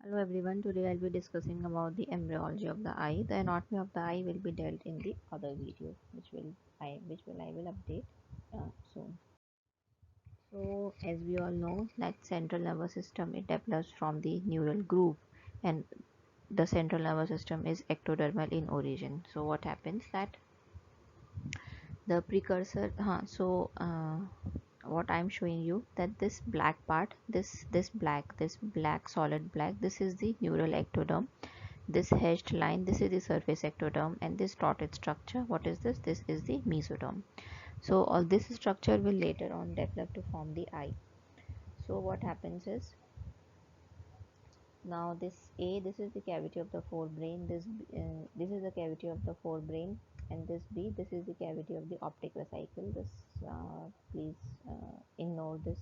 Hello everyone, today I'll be discussing about the embryology of the eye. The anatomy of the eye will be dealt in the other video, which I will update soon. So as we all know that central nervous system it develops from the neural groove, and the central nervous system is ectodermal in origin. So what happens that the precursor what I'm showing you, that this black part, this black solid black, this is the neural ectoderm. This hashed line, this is the surface ectoderm, and this dotted structure, what is this? This is the mesoderm. So all this structure will later on develop to form the eye. So what happens is, now this is the cavity of the forebrain, this is the cavity of the forebrain, and this B, this is the cavity of the optic vesicle. This please ignore this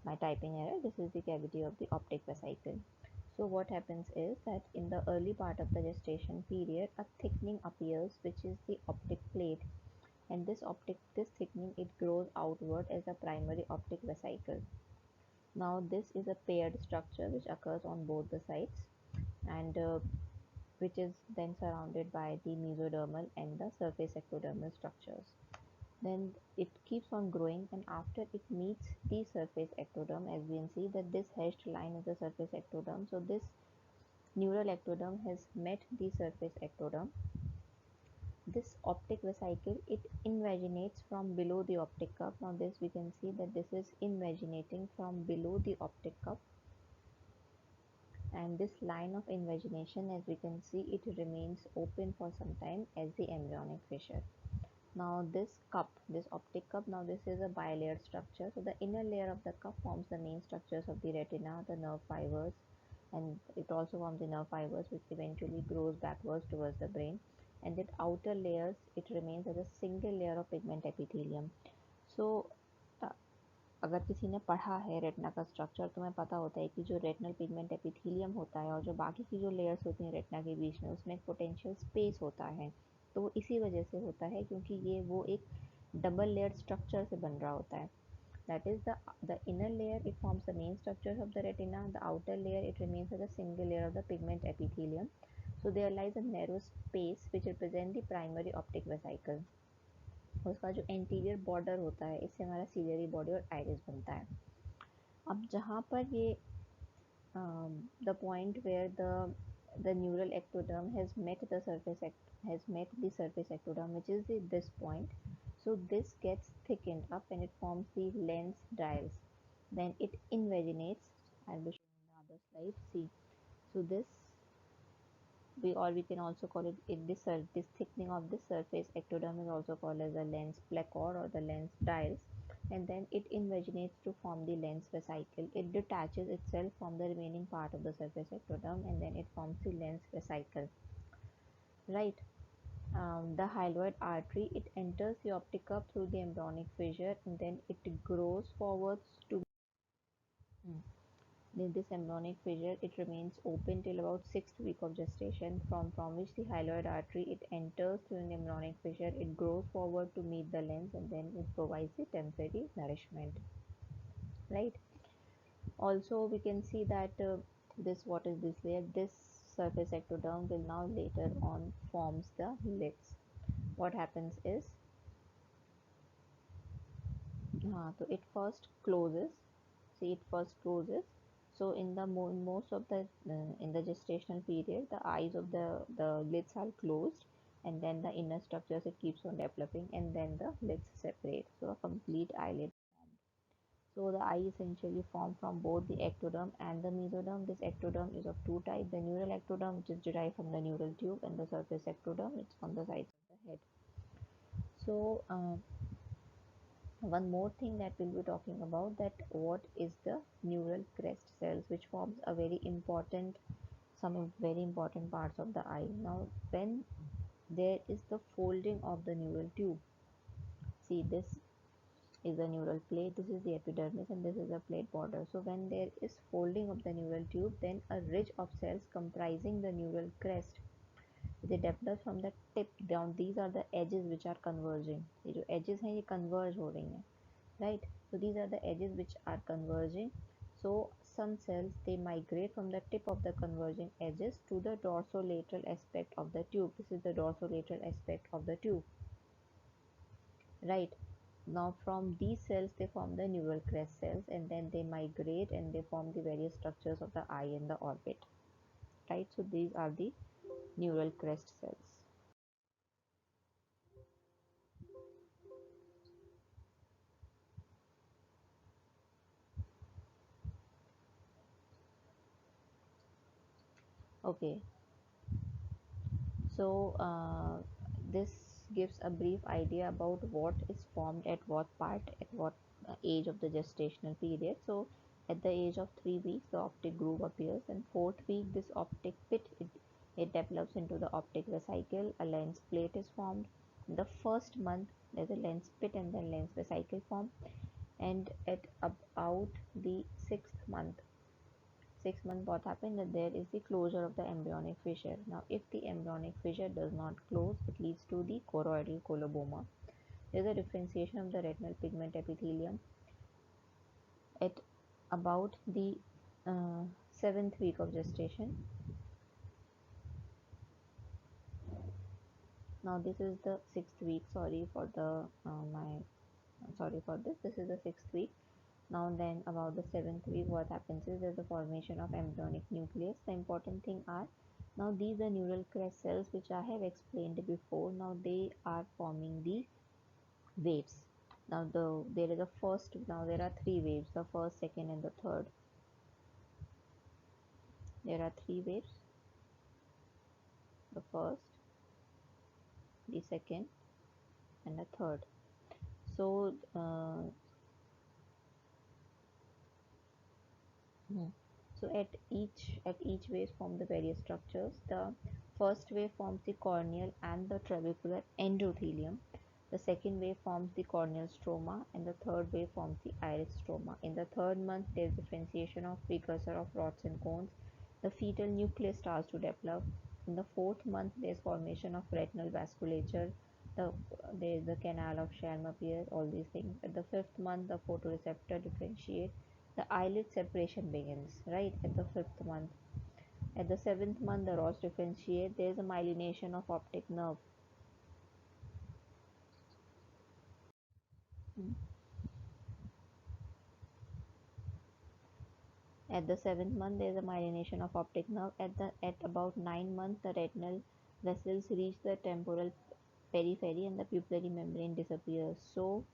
my typing error. This is the cavity of the optic vesicle. So what happens is that in the early part of the gestation period, a thickening appears, which is the optic plate, and this thickening it grows outward as a primary optic vesicle. Now this is a paired structure which occurs on both the sides, and which is then surrounded by the mesodermal and the surface ectodermal structures. Then it keeps on growing, and after it meets the surface ectoderm, as we can see that this hashed line is the surface ectoderm. So this neural ectoderm has met the surface ectoderm. This optic vesicle it invaginates from below the optic cup. Now this we can see that this is invaginating from below the optic cup, and this line of invagination, as we can see, it remains open for some time as the embryonic fissure. Now this cup, this optic cup, now this is a bilayered structure. So the inner layer of the cup forms the main structures of the retina, the nerve fibers, and it also forms the nerve fibers which eventually grows backwards towards the brain. And that outer layers, it remains as a single layer of pigment epithelium. So अगर किसी ने पढ़ा है retina का structure, तो तुम्हें पता होता है कि जो रेटिनल पिगमेंट एपिथेलियम होता है और जो बाकी की जो लेयर्स होती हैं रेटिना के बीच में, उसमें एक पोटेंशियल स्पेस होता है। तो वो इसी वजह से होता है क्योंकि ये वो एक डबल लेयर स्ट्रक्चर से बन रहा होता है। That is the inner layer it forms the main structures of the retina, the outer layer it remains as a single layer of the pigment epithelium. So there lies a narrow space which represent the primary optic vesicle. उसका जो anterior border होता है, इससे हमारा ciliary body और iris बनता है। अब जहाँ पर ये the point where the neural ectoderm has met the surface ectoderm, which is this point. So this gets thickened up and it forms the lens dials. Then it invaginates. I'll be showing the other slide. See, so this we can also call it this thickening of this surface ectoderm is also called as the lens placard or the lens dials, and then it invaginates to form the lens vesicle. It detaches itself from the remaining part of the surface ectoderm, and then it forms the lens vesicle, right? The hyaloid artery it enters the optic cup through the embryonic fissure, and then it grows forwards to in this embryonic fissure, it remains open till about 6th week of gestation, from which the hyaloid artery it enters through an embryonic fissure, it grows forward to meet the lens, and then it provides the temporary nourishment. Right. Also, we can see that this what is this layer? This surface ectoderm will now later on forms the lids. What happens is, so it first closes. See, it first closes. So in the most of the in the gestational period, the eyes of the lids are closed, and then the inner structures it keeps on developing, and then the lids separate. So a complete eyelid. So the eye essentially formed from both the ectoderm and the mesoderm. This ectoderm is of two types: the neural ectoderm, which is derived from the neural tube, and the surface ectoderm, it's on the sides of the head. So one more thing that we'll be talking about, that what is the neural crest cells, which forms a very important parts of the eye. Now when there is the folding of the neural tube, see, this is the neural plate, this is the epidermis, and this is the plate border. So when there is folding of the neural tube, then a ridge of cells comprising the neural crest they develop from the tip down. These are the edges which are converging. ये जो edges हैं ये converge हो रही हैं, right? So these are the edges which are converging. So some cells, they migrate from the tip of the converging edges to the dorsolateral aspect of the tube. This is the dorsolateral aspect of the tube, right? Now from these cells they form the neural crest cells, and then they migrate and they form the various structures of the eye and the orbit, right? So these are the neural crest cells. Okay, so this gives a brief idea about what is formed at what part, at what age of the gestational period. So at the age of 3 weeks the optic groove appears, and fourth week this optic pit, it develops into the optic vesicle. A lens plate is formed. In the first month there's a lens pit and then lens vesicle form, and at about the sixth month what happened, that there is the closure of the embryonic fissure. Now if the embryonic fissure does not close, it leads to the choroidal coloboma. There is a differentiation of the retinal pigment epithelium at about the uh, 7th week of gestation. Now this is the 6th week. Sorry for this. This is the 6th week. Now then about the 7th week what happens is there's the formation of embryonic nucleus. The important thing are, now these are neural crest cells which I have explained before. Now they are forming the waves. Now there is a first, now there are three waves, the first, second and the third. There are three waves, the first, the second and the third. So Mhm. So at each wave form the various structures. The first wave forms the corneal and the trabecular endothelium. The second wave forms the corneal stroma, and the third wave forms the iris stroma. In the third month, there is differentiation of precursor of rods and cones. The fetal nucleus starts to develop. In the fourth month, there is formation of retinal vasculature. The there is the canal of Schramm appears. All these things. At the fifth month, the photoreceptor differentiate. The eyelid separation begins, right, at the fifth month. At the seventh month the rods differentiate. There is a myelination of optic nerve. Mm. At the seventh month there is a myelination of optic nerve. At about 9 months the retinal vessels reach the temporal periphery and the pupillary membrane disappears. So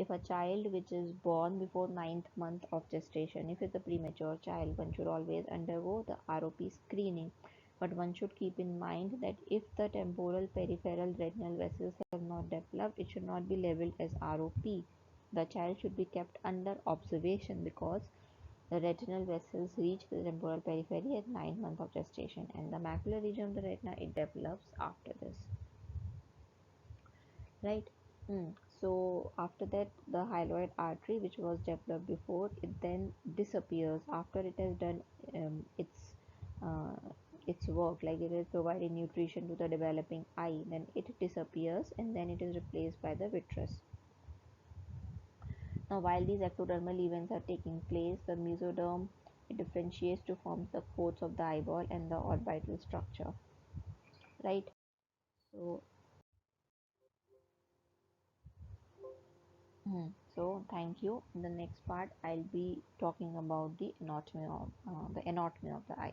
if a child which is born before ninth month of gestation, if it's a premature child, one should always undergo the ROP screening. But one should keep in mind that if the temporal peripheral retinal vessels have not developed, it should not be labeled as ROP. The child should be kept under observation because the retinal vessels reach the temporal periphery at 9 months of gestation, and the macular region of the retina, it develops after this, right? So after that the hyaloid artery which was developed before, it then disappears after it has done uh, its work, like it is providing nutrition to the developing eye, then it disappears and then it is replaced by the vitreous. Now while these ectodermal events are taking place, the mesoderm, it differentiates to form the coats of the eyeball and the orbital structure, right? So So thank you. In the next part, I'll be talking about the anatomy of the eye.